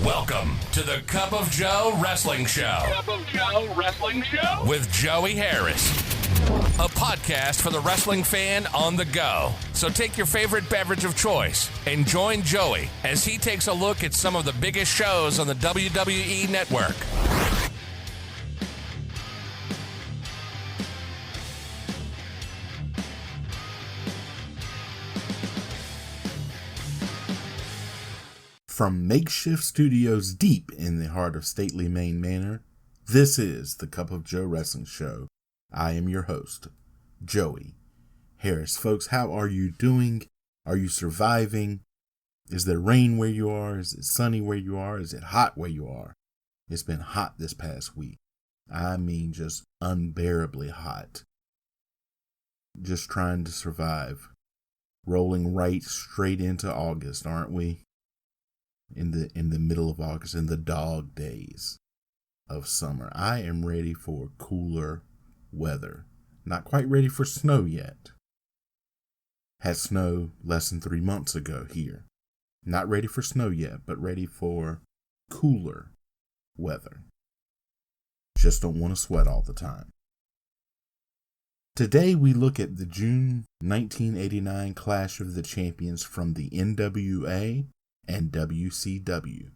Welcome to the Cup of Joe Wrestling Show. Cup of Joe Wrestling Show? With Joey Harris. A podcast for the wrestling fan on the go. So take your favorite beverage of choice and join Joey as he takes a look at some of the biggest shows on the WWE Network. From makeshift studios deep in the heart of stately Maine Manor, this is the Cup of Joe Wrestling Show. I am your host, Joey Harris. Folks, how are you doing? Are you surviving? Is there rain where you are? Is it sunny where you are? Is it hot where you are? It's been hot this past week. I mean, just unbearably hot. Just trying to survive. Rolling right straight into August, aren't we? In the middle of August, in the dog days of summer. I am ready for cooler weather. Not quite ready for snow yet. Had snow less than 3 months ago here. Not ready for snow yet, but ready for cooler weather. Just don't want to sweat all the time. Today we look at the June 1989 Clash of the Champions from the NWA and WCW.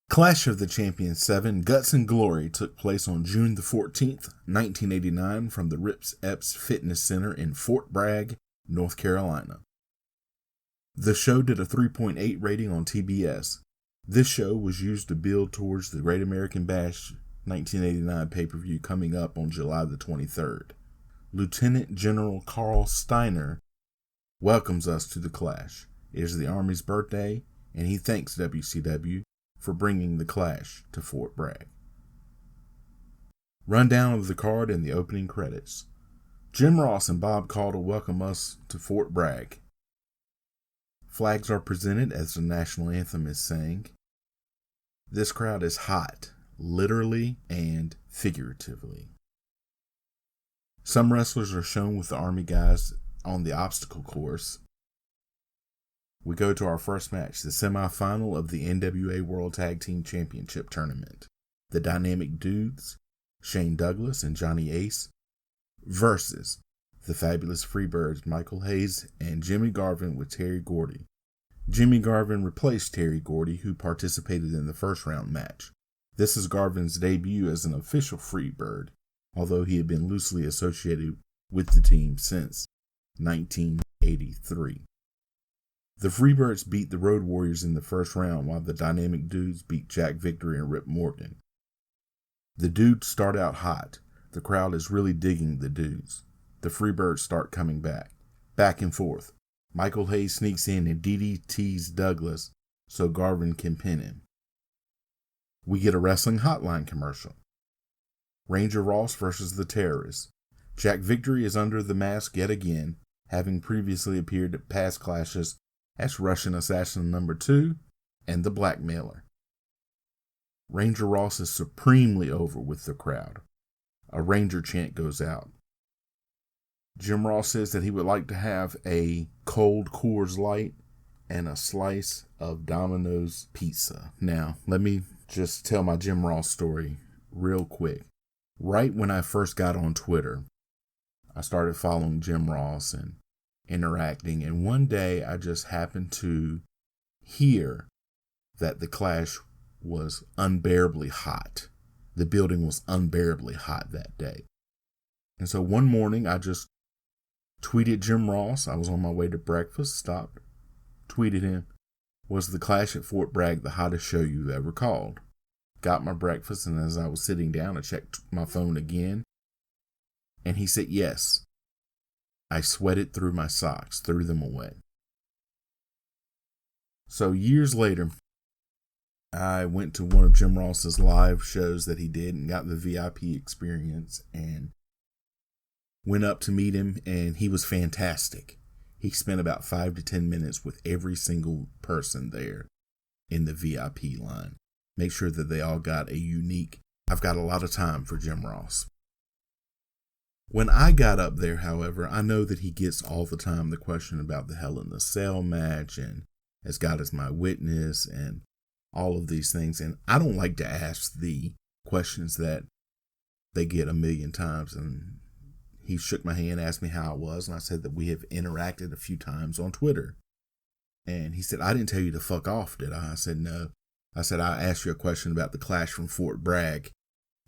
Clash of the Champions VII Guts and Glory took place on June the 14th, 1989 from the Rips Epps Fitness Center in Fort Bragg, North Carolina. The show did a 3.8 rating on TBS. This show was used to build towards the Great American Bash 1989 pay-per-view coming up on July the 23rd. Lieutenant General Carl Steiner welcomes us to the Clash. It is the Army's birthday, and he thanks WCW for bringing the Clash to Fort Bragg. Rundown of the card and the opening credits. Jim Ross and Bob Caudle welcome us to Fort Bragg. Flags are presented as the national anthem is sang. This crowd is hot, literally and figuratively. Some wrestlers are shown with the Army guys on the obstacle course. We go to our first match, the semifinal of the NWA World Tag Team Championship Tournament. The Dynamic Dudes, Shane Douglas and Johnny Ace, versus the Fabulous Freebirds, Michael Hayes and Jimmy Garvin with Terry Gordy. Jimmy Garvin replaced Terry Gordy, who participated in the first round match. This is Garvin's debut as an official Freebird, although he had been loosely associated with the team since 1983. The Freebirds beat the Road Warriors in the first round, while the Dynamic Dudes beat Jack Victory and Rip Morgan. The Dudes start out hot. The crowd is really digging the Dudes. The Freebirds start coming back and forth. Michael Hayes sneaks in and DDTs Douglas so Garvin can pin him. We get a wrestling hotline commercial. Ranger Ross versus the Terrorists. Jack Victory is under the mask yet again, having previously appeared at past clashes as Russian Assassin No. 2 and the Blackmailer. Ranger Ross is supremely over with the crowd. A Ranger chant goes out. Jim Ross says that he would like to have a cold Coors Light and a slice of Domino's pizza. Now, let me just tell my Jim Ross story real quick. Right when I first got on Twitter, I started following Jim Ross and interacting, and one day I just happened to hear that the Clash was unbearably hot. The building was unbearably hot that day. And so one morning I just tweeted Jim Ross. I was on my way to breakfast, stopped, tweeted him, "Was the Clash at Fort Bragg the hottest show you've ever called?" Got my breakfast, and as I was sitting down, I checked my phone again, and he said yes. I sweated through my socks, threw them away. So years later, I went to one of Jim Ross's live shows that he did and got the VIP experience and went up to meet him, and he was fantastic. He spent about 5 to 10 minutes with every single person there in the VIP line. Make sure that they all got a unique, I've got a lot of time for Jim Ross. When I got up there, however, I know that he gets all the time the question about the Hell in the Cell match and As God Is My Witness and all of these things. And I don't like to ask the questions that they get a million times. And he shook my hand, asked me how I was, and I said that we have interacted a few times on Twitter. And he said, I didn't tell you to fuck off, did I? I said, no. I said, I asked you a question about the Clash from Fort Bragg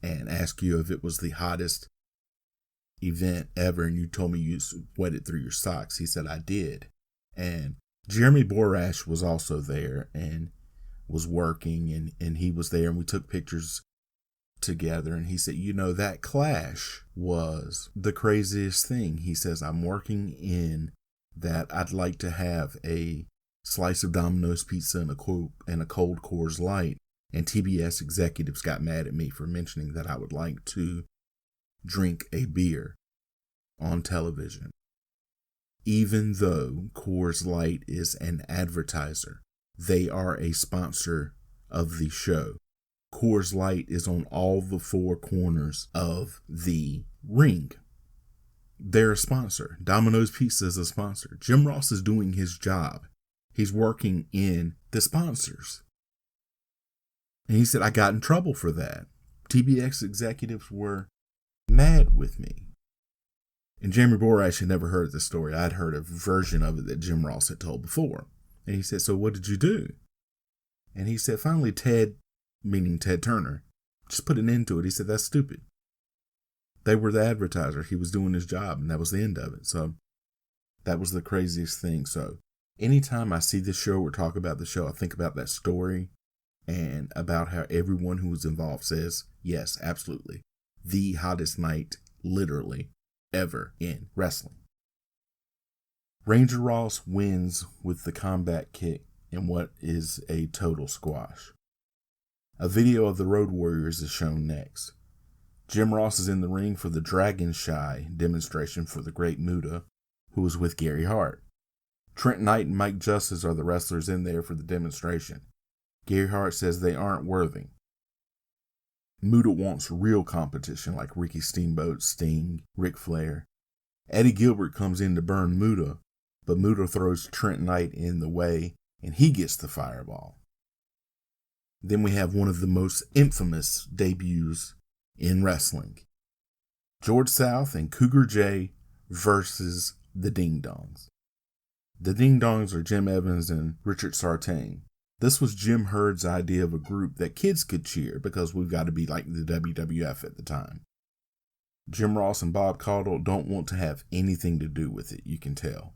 and asked you if it was the hottest event ever, and you told me you sweated through your socks. He said, I did. And Jeremy Borash was also there and was working, and he was there, and we took pictures together. And he said, you know, that clash was the craziest thing. He says, I'm working in that I'd like to have a slice of Domino's pizza and a cold Coors Light. And TBS executives got mad at me for mentioning that I would like to drink a beer on television. Even though Coors Light is an advertiser, they are a sponsor of the show. Coors Light is on all the four corners of the ring. They're a sponsor. Domino's Pizza is a sponsor. Jim Ross is doing his job. He's working in the sponsors. And he said, I got in trouble for that. TBS executives were mad with me. And Jeremy Borash had never heard the story. I'd heard a version of it that Jim Ross had told before. And he said, so what did you do? And he said, finally, Ted, meaning Ted Turner, just put an end to it. He said, that's stupid. They were the advertiser. He was doing his job, and that was the end of it. So that was the craziest thing. So anytime I see this show or talk about the show, I think about that story and about how everyone who was involved says, yes, absolutely. The hottest night, literally, ever in wrestling. Ranger Ross wins with the combat kick in what is a total squash. A video of the Road Warriors is shown next. Jim Ross is in the ring for the Dragon Shy demonstration for the Great Muta, who was with Gary Hart. Trent Knight and Mike Justice are the wrestlers in there for the demonstration. Gary Hart says they aren't worthy. Muta wants real competition like Ricky Steamboat, Sting, Ric Flair. Eddie Gilbert comes in to burn Muta, but Muta throws Trent Knight in the way and he gets the fireball. Then we have one of the most infamous debuts in wrestling. George South and Cougar J versus the Ding Dongs. The Ding Dongs are Jim Evans and Richard Sartain. This was Jim Hurd's idea of a group that kids could cheer because we've got to be like the WWF at the time. Jim Ross and Bob Caudle don't want to have anything to do with it, you can tell.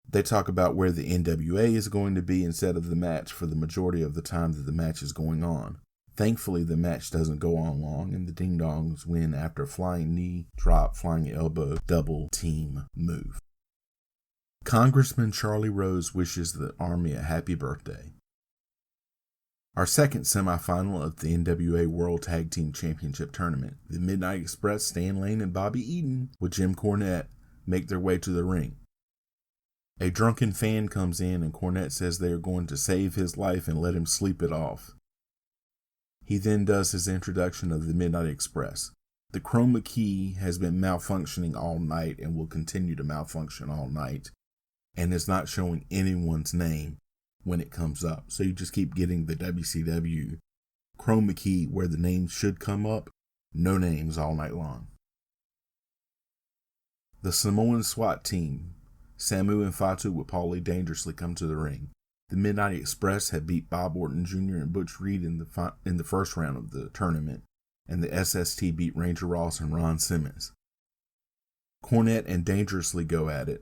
They talk about where the NWA is going to be instead of the match for the majority of the time that the match is going on. Thankfully, the match doesn't go on long, and the Ding Dongs win after a flying knee, drop, flying elbow, double team move. Congressman Charlie Rose wishes the Army a happy birthday. Our second semifinal of the NWA World Tag Team Championship Tournament, the Midnight Express, Stan Lane and Bobby Eaton with Jim Cornette make their way to the ring. A drunken fan comes in and Cornette says they are going to save his life and let him sleep it off. He then does his introduction of the Midnight Express. The chroma key has been malfunctioning all night and will continue to malfunction all night, and is not showing anyone's name when it comes up. So you just keep getting the WCW chroma key where the names should come up, no names all night long. The Samoan SWAT team, Samu and Fatu with Paulie dangerously come to the ring. The Midnight Express had beat Bob Orton Jr. and Butch Reed in the first round of the tournament, and the SST beat Ranger Ross and Ron Simmons. Cornette and Dangerously go at it.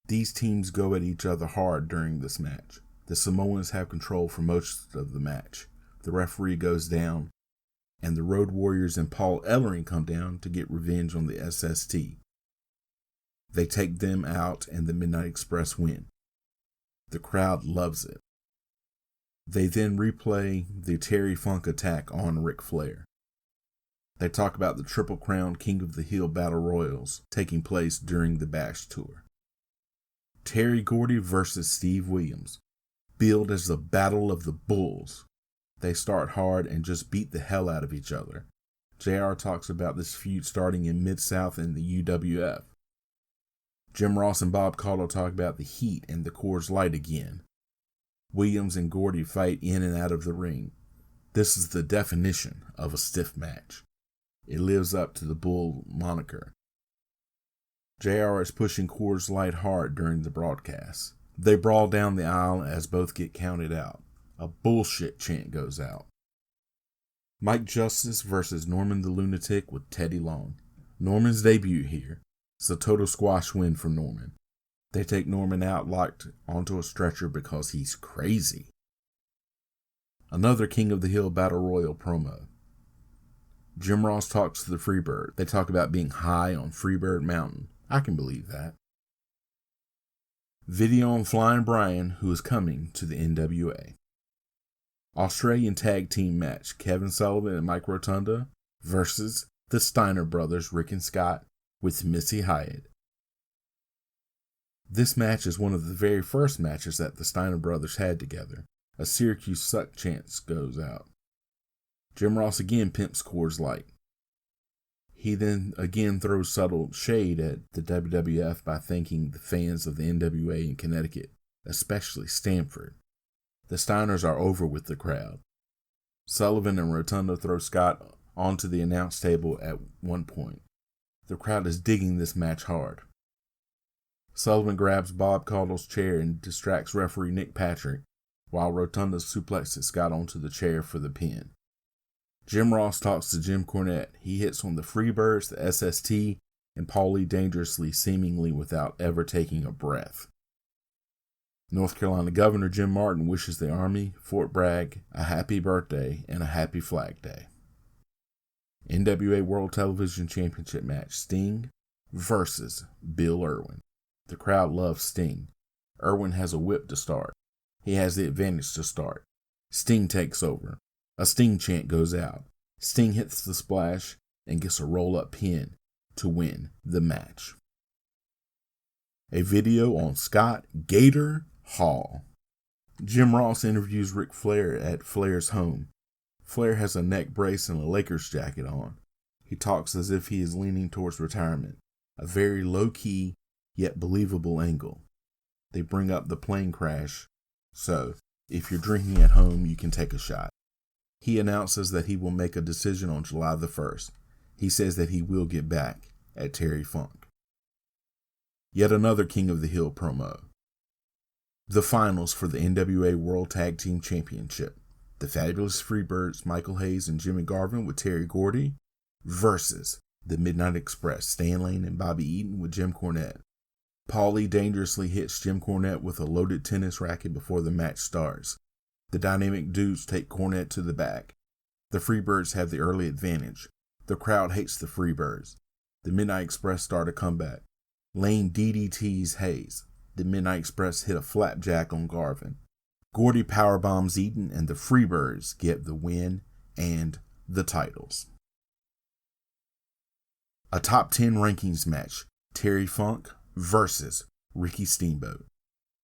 These teams go at each other hard during this match. The Samoans have control for most of the match. The referee goes down, and the Road Warriors and Paul Ellering come down to get revenge on the SST. They take them out, and the Midnight Express win. The crowd loves it. They then replay the Terry Funk attack on Ric Flair. They talk about the Triple Crown King of the Hill Battle Royals taking place during the Bash Tour. Terry Gordy versus Steve Williams, billed as the Battle of the Bulls. They start hard and just beat the hell out of each other. JR talks about this feud starting in Mid-South and the UWF. Jim Ross and Bob Caudle talk about the Heat and the Coors Light again. Williams and Gordy fight in and out of the ring. This is the definition of a stiff match. It lives up to the Bull moniker. JR is pushing Coors Light hard during the broadcast. They brawl down the aisle as both get counted out. A bullshit chant goes out. Mike Justice versus Norman the Lunatic with Teddy Long. Norman's debut here. It's a total squash win for Norman. They take Norman out locked onto a stretcher because he's crazy. Another King of the Hill Battle Royal promo. Jim Ross talks to the Freebird. They talk about being high on Freebird Mountain. I can believe that. Video on Flying Brian, who is coming to the NWA. Australian tag team match. Kevin Sullivan and Mike Rotunda versus the Steiner brothers, Rick and Scott, with Missy Hyatt. This match is one of the very first matches that the Steiner brothers had together. A Syracuse suck chant goes out. Jim Ross again pimps Coors Light. He then again throws subtle shade at the WWF by thanking the fans of the NWA in Connecticut, especially Stamford. The Steiners are over with the crowd. Sullivan and Rotunda throw Scott onto the announce table at one point. The crowd is digging this match hard. Sullivan grabs Bob Caudle's chair and distracts referee Nick Patrick, while Rotunda suplexes Scott onto the chair for the pin. Jim Ross talks to Jim Cornette. He hits on the Freebirds, the SST, and Paulie dangerously, seemingly without ever taking a breath. North Carolina Governor Jim Martin wishes the Army, Fort Bragg, a happy birthday and a happy Flag Day. NWA World Television Championship match. Sting versus Bill Irwin. The crowd loves Sting. Irwin has a whip to start. He has the advantage to start. Sting takes over. A Sting chant goes out. Sting hits the splash and gets a roll-up pin to win the match. A video on Scott Gator Hall. Jim Ross interviews Ric Flair at Flair's home. Flair has a neck brace and a Lakers jacket on. He talks as if he is leaning towards retirement. A very low-key yet believable angle. They bring up the plane crash, so if you're drinking at home, you can take a shot. He announces that he will make a decision on July the 1st. He says that he will get back at Terry Funk. Yet another King of the Hill promo. The finals for the NWA World Tag Team Championship. The Fabulous Freebirds, Michael Hayes and Jimmy Garvin with Terry Gordy versus the Midnight Express, Stan Lane and Bobby Eaton with Jim Cornette. Paulie dangerously hits Jim Cornette with a loaded tennis racket before the match starts. The Dynamic Dudes take Cornette to the back. The Freebirds have the early advantage. The crowd hates the Freebirds. The Midnight Express start a comeback. Lane DDTs Hayes. The Midnight Express hit a flapjack on Garvin. Gordy powerbombs Eaton and the Freebirds get the win and the titles. A top 10 rankings match. Terry Funk versus Ricky Steamboat.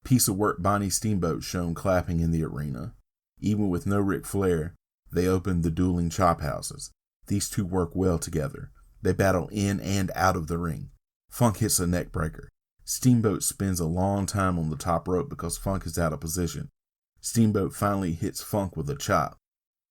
Piece of work Bonnie Steamboat shown clapping in the arena. Even with no Ric Flair, they open the dueling chop houses. These two work well together. They battle in and out of the ring. Funk hits a neck breaker. Steamboat spends a long time on the top rope because Funk is out of position. Steamboat finally hits Funk with a chop.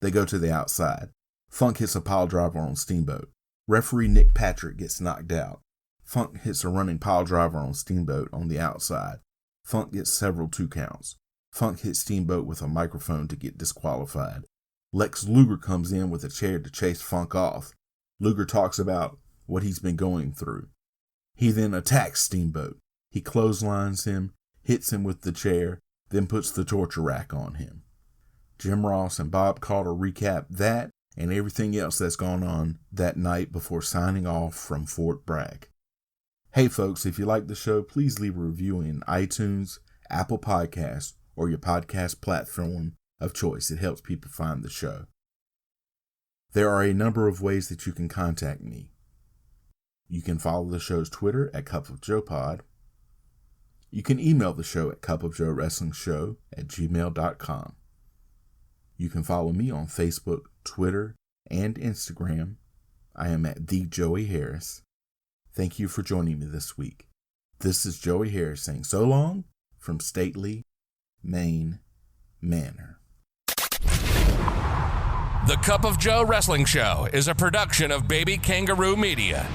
They go to the outside. Funk hits a pile driver on Steamboat. Referee Nick Patrick gets knocked out. Funk hits a running pile driver on Steamboat on the outside. Funk gets several 2 counts. Funk hits Steamboat with a microphone to get disqualified. Lex Luger comes in with a chair to chase Funk off. Luger talks about what he's been going through. He then attacks Steamboat. He clotheslines him, hits him with the chair, then puts the torture rack on him. Jim Ross and Bob Caudle recap that and everything else that's gone on that night before signing off from Fort Bragg. Hey folks, if you like the show, please leave a review in iTunes, Apple Podcasts, or your podcast platform of choice. It helps people find the show. There are a number of ways that you can contact me. You can follow the show's Twitter at Cup of Joe Pod. You can email the show at cupofjoewrestlingshow@gmail.com. You can follow me on Facebook, Twitter, and Instagram. I am at The Joey Harris. Thank you for joining me this week. This is Joey Harris saying so long from stately Maine, manner. The Cup of Joe Wrestling Show is a production of Baby Kangaroo Media.